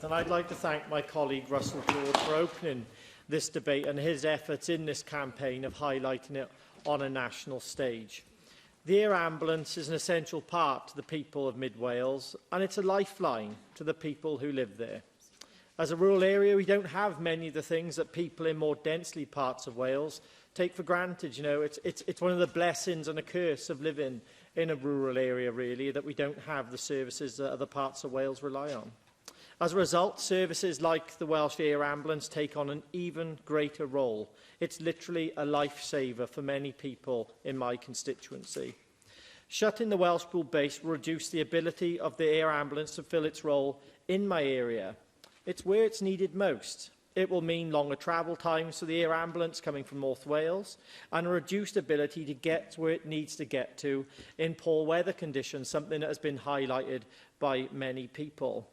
Health, and I'd like to thank my colleague Russell George for opening this debate and his efforts in this campaign of highlighting it on a national stage. The air ambulance is an essential part to the people of Mid Wales, and it's a lifeline to the people who live there. As a rural area, we don't have many of the things that people in more densely parts of Wales take for granted. You know, it's one of the blessings and a curse of living in a rural area, really, that we don't have the services that other parts of Wales rely on. As a result, services like the Welsh Air Ambulance take on an even greater role. It's literally a lifesaver for many people in my constituency. Shutting the Welsh Pool base will reduce the ability of the air ambulance to fill its role in my area. It's where it's needed most. It will mean longer travel times for the air ambulance coming from North Wales and a reduced ability to get where it needs to get to in poor weather conditions, something that has been highlighted by many people.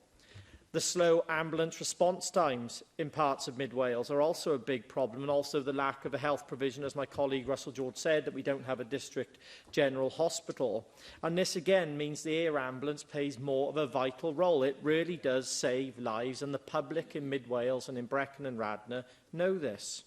The slow ambulance response times in parts of Mid Wales are also a big problem, and also the lack of a health provision, as my colleague Russell George said, that we don't have a district general hospital. And this again means the air ambulance plays more of a vital role. It really does save lives, and the public in Mid Wales and in Brecon and Radnor know this.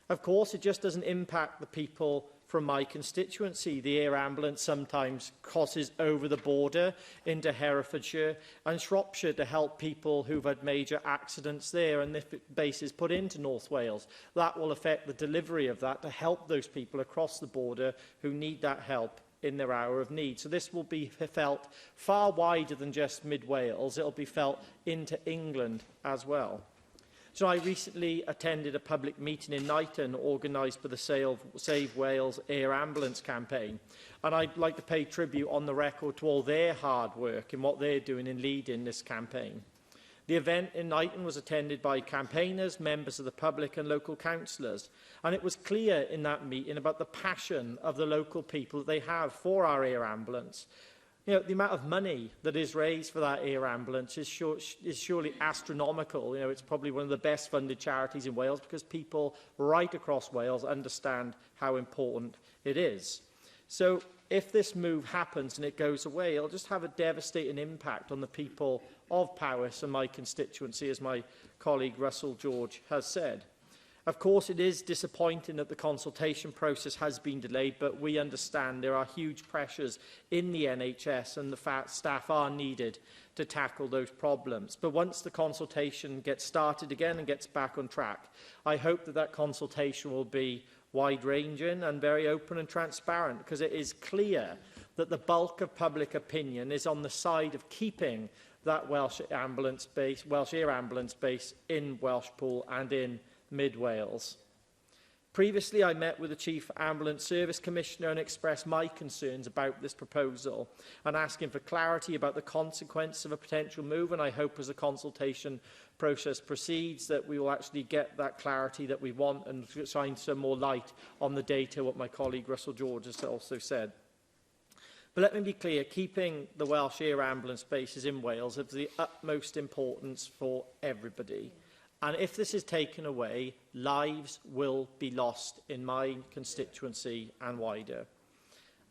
Of course, it just doesn't impact the people from my constituency. The air ambulance sometimes crosses over the border into Herefordshire and Shropshire to help people who've had major accidents there, and if the base is put into North Wales, that will affect the delivery of that to help those people across the border who need that help in their hour of need. So this will be felt far wider than just Mid Wales. It will be felt into England as well. So I recently attended a public meeting in Knighton organised by the Save Wales Air Ambulance campaign, and I'd like to pay tribute on the record to all their hard work and what they're doing in leading this campaign. The event in Knighton was attended by campaigners, members of the public and local councillors, and it was clear in that meeting about the passion of the local people that they have for our air ambulance. You know, the amount of money that is raised for that air ambulance is surely astronomical. You know, it's probably one of the best funded charities in Wales because people right across Wales understand how important it is. So if this move happens and it goes away, it'll just have a devastating impact on the people of Powys and my constituency, as my colleague Russell George has said. Of course, it is disappointing that the consultation process has been delayed, but we understand there are huge pressures in the NHS and the fact staff are needed to tackle those problems. But once the consultation gets started again and gets back on track, I hope that that consultation will be wide-ranging and very open and transparent, because it is clear that the bulk of public opinion is on the side of keeping that Welsh Air Ambulance base in Welshpool and in Mid Wales. Previously, I met with the Chief Ambulance Service Commissioner and expressed my concerns about this proposal and asking for clarity about the consequence of a potential move, and I hope as the consultation process proceeds that we will actually get that clarity that we want and shine some more light on the data, what my colleague Russell George has also said. But let me be clear, keeping the Welsh Air Ambulance bases in Wales is of the utmost importance for everybody. And if this is taken away, lives will be lost in my constituency and wider.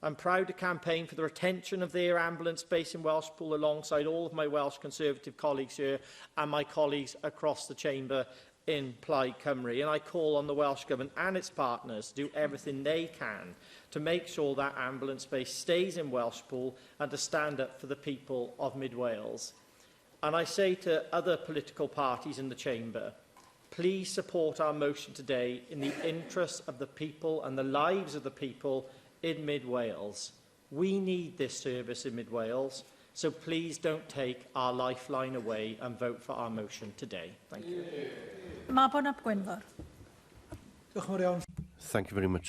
I'm proud to campaign for the retention of the air ambulance base in Welshpool alongside all of my Welsh Conservative colleagues here and my colleagues across the chamber in Plaid Cymru. And I call on the Welsh Government and its partners to do everything they can to make sure that ambulance base stays in Welshpool and to stand up for the people of Mid Wales. And I say to other political parties in the chamber, please support our motion today in the interests of the people and the lives of the people in Mid Wales. We need this service in Mid Wales, so please don't take our lifeline away and vote for our motion today. Thank you. Thank you very much.